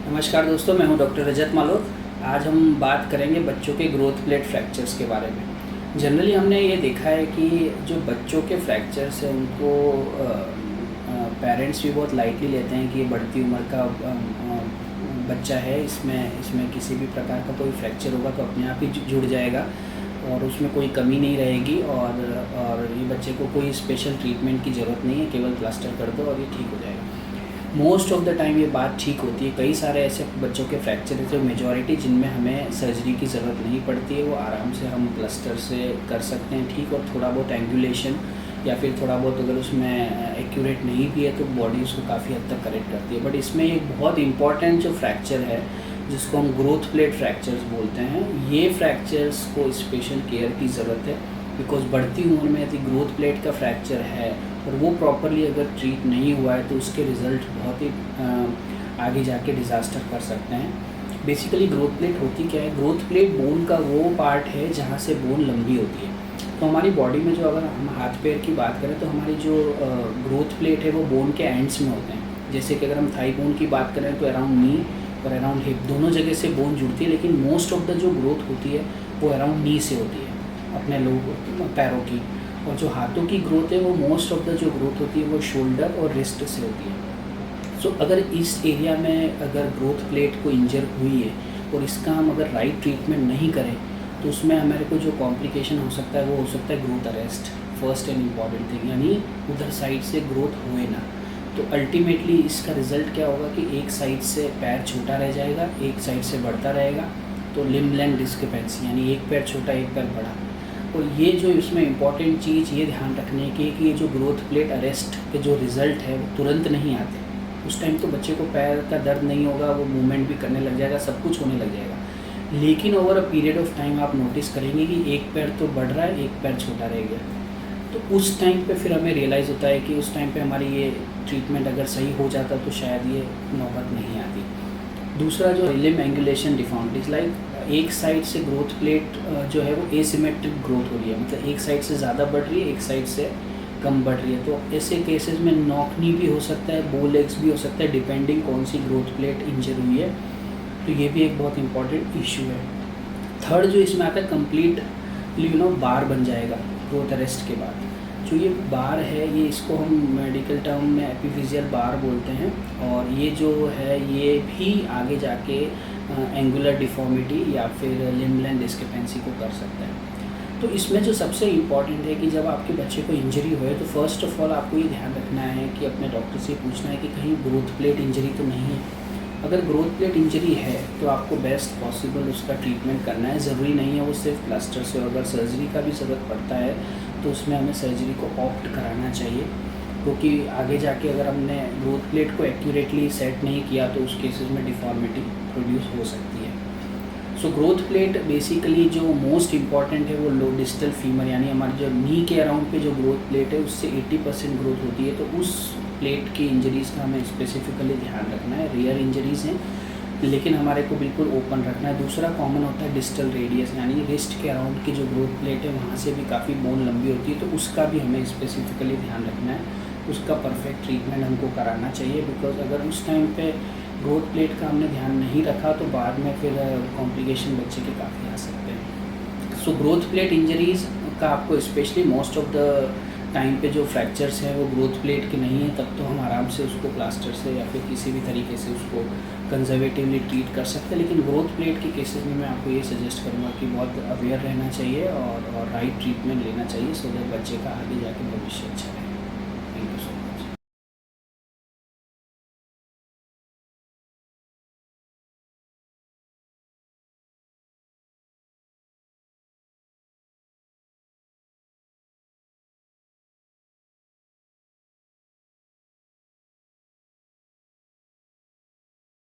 नमस्कार दोस्तों, मैं हूं डॉक्टर रजत मालोक। आज हम बात करेंगे बच्चों के ग्रोथ प्लेट फ्रैक्चर्स के बारे में। जनरली हमने ये देखा है कि जो बच्चों के फ्रैक्चर्स हैं उनको पेरेंट्स भी बहुत लाइटली लेते हैं कि ये बढ़ती उम्र का बच्चा है, इसमें इसमें किसी भी प्रकार का कोई फ्रैक्चर होगा तो अपने आप ही जुड़ जाएगा और उसमें कोई कमी नहीं रहेगी और ये बच्चे को कोई स्पेशल ट्रीटमेंट की ज़रूरत नहीं है, केवल प्लास्टर कर दो और ये ठीक हो जाएगा। मोस्ट ऑफ द टाइम ये बात ठीक होती है। कई सारे ऐसे बच्चों के फ्रैक्चर है जो मेजॉरिटी जिनमें हमें सर्जरी की ज़रूरत नहीं पड़ती है, वो आराम से हम प्लास्टर से कर सकते हैं ठीक। और थोड़ा बहुत एंगुलेशन या फिर थोड़ा बहुत अगर उसमें एक्यूरेट नहीं भी है तो बॉडी उसको काफ़ी हद तक करेक्ट करती है। बट इसमें एक बहुत इंपॉर्टेंट जो फ्रैक्चर है जिसको हम ग्रोथ प्लेट फ्रैक्चर्स बोलते हैं, ये फ्रैक्चर्स को स्पेशल केयर की ज़रूरत है। बिकॉज बढ़ती उम्र में यदि ग्रोथ प्लेट का फ्रैक्चर है और वो प्रॉपरली अगर ट्रीट नहीं हुआ है तो उसके रिज़ल्ट बहुत ही आगे जाके डिज़ास्टर कर सकते हैं। बेसिकली ग्रोथ प्लेट होती क्या है? ग्रोथ प्लेट बोन का वो पार्ट है जहाँ से बोन लंबी होती है। तो हमारी बॉडी में जो अगर हम हाथ पैर की बात करें तो हमारी जो ग्रोथ प्लेट है वो बोन के एंड्स में होते हैं। जैसे कि अगर हम थाई बोन की बात करें तो अराउंड नी और अराउंड हिप दोनों जगह से बोन जुड़ती है, लेकिन मोस्ट ऑफ द जो ग्रोथ होती है वो अराउंड नी से होती है, अपने लोग पैरों की। और जो हाथों की ग्रोथ है वो मोस्ट ऑफ द जो ग्रोथ होती है वो शोल्डर और रिस्ट से होती है। सो अगर इस एरिया में अगर ग्रोथ प्लेट को इंजर हुई है और इसका हम अगर राइट ट्रीटमेंट नहीं करें तो उसमें हमारे को जो कॉम्प्लिकेशन हो सकता है वो हो सकता है growth arrest, first and important thing, यानी उधर साइड से ग्रोथ हुए ना। तो अल्टीमेटली इसका रिज़ल्ट क्या होगा कि एक साइड से पैर छोटा रह जाएगा, एक साइड से बढ़ता रहेगा। तो लिम्ब लेंथ डिस्क्रिपेंसी, यानी एक पैर छोटा एक पैर बड़ा। और ये जो इसमें इम्पॉर्टेंट चीज़ ये ध्यान रखने की कि ये जो ग्रोथ प्लेट अरेस्ट के जो रिज़ल्ट है वो तुरंत नहीं आते। उस टाइम तो बच्चे को पैर का दर्द नहीं होगा, वो मूवमेंट भी करने लग जाएगा, सब कुछ होने लग जाएगा। लेकिन over a period of time आप नोटिस करेंगे कि एक पैर तो बढ़ रहा है, एक पैर छोटा रह गया। तो उस टाइम पे फिर हमें रियलाइज़ होता है कि उस टाइम पे हमारी ये ट्रीटमेंट अगर सही हो जाता तो शायद ये नौबत नहीं आती। दूसरा जो लिम्ब एंगुलेशन डिफॉर्मिटीज, लाइक एक साइड से ग्रोथ प्लेट जो है वो एसिमेट्रिक ग्रोथ हो रही है, मतलब एक साइड से ज़्यादा बढ़ रही है, एक साइड से कम बढ़ रही है। तो ऐसे केसेस में नॉक नी भी हो सकता है, बो लेग्स भी हो सकता है, डिपेंडिंग कौन सी ग्रोथ प्लेट इंजर हुई है। तो ये भी एक बहुत इंपॉर्टेंट इशू है। थर्ड जो इसमें आता है कंप्लीट बार बन जाएगा ग्रोथ अरेस्ट के बाद। जो ये बार है ये इसको हम मेडिकल टर्म में एपिफिजियल बार बोलते हैं। और ये जो है ये भी आगे जाके एंगुलर डिफॉर्मिटी या फिर लिम्ब लेंथ डिस्क्रिपेंसी को कर सकता है। तो इसमें जो सबसे इम्पॉर्टेंट है कि जब आपके बच्चे को इंजरी होए तो फर्स्ट ऑफ ऑल आपको ये ध्यान रखना है कि अपने डॉक्टर से पूछना है कि कहीं ग्रोथ प्लेट इंजरी तो नहीं है। अगर ग्रोथ प्लेट इंजरी है तो आपको बेस्ट पॉसिबल उसका ट्रीटमेंट करना है। ज़रूरी नहीं है वो सिर्फ प्लास्टर से, अगर सर्जरी का भी ज़रूरत पड़ता है तो उसमें हमें सर्जरी को ऑप्ट कराना चाहिए, क्योंकि आगे जाके अगर हमने ग्रोथ प्लेट को एक्यूरेटली सेट नहीं किया तो उस केसेस में डिफॉर्मिटी प्रोड्यूस हो सकती है। सो ग्रोथ प्लेट बेसिकली जो मोस्ट इम्पॉर्टेंट है वो लो डिस्टल फीमर, यानी हमारी जो नी के अराउंड पे जो ग्रोथ प्लेट है उससे 80% ग्रोथ होती है। तो उस प्लेट की इंजरीज़ का हमें स्पेसिफिकली ध्यान रखना है। रेयर इंजरीज़ हैं लेकिन हमारे को बिल्कुल ओपन रखना है। दूसरा कॉमन होता है डिस्टल रेडियस, यानी रिस्ट के अराउंड की जो ग्रोथ प्लेट है वहाँ से भी काफ़ी बोन लंबी होती है, तो उसका भी हमें स्पेसिफिकली ध्यान रखना है। उसका परफेक्ट ट्रीटमेंट हमको कराना चाहिए। बिकॉज अगर उस टाइम पे ग्रोथ प्लेट का हमने ध्यान नहीं रखा तो बाद में फिर कॉम्प्लिकेशन बच्चे के काफ़ी आ सकते हैं। सो ग्रोथ प्लेट इंजरीज़ का आपको specially most of the time पे जो फ्रैक्चर्स हैं वो ग्रोथ प्लेट के नहीं है, तब तो हम आराम से उसको प्लास्टर से या फिर किसी भी तरीके से उसको कंजर्वेटिवली ट्रीट कर सकते हैं। लेकिन ग्रोथ प्लेट के केसेस में मैं आपको ये सजेस्ट करूँगा कि बहुत अवेयर रहना चाहिए और राइट ट्रीटमेंट लेना चाहिए, सो दैट बच्चे का आगे जाके भविष्य अच्छा रहे। Thank you so much.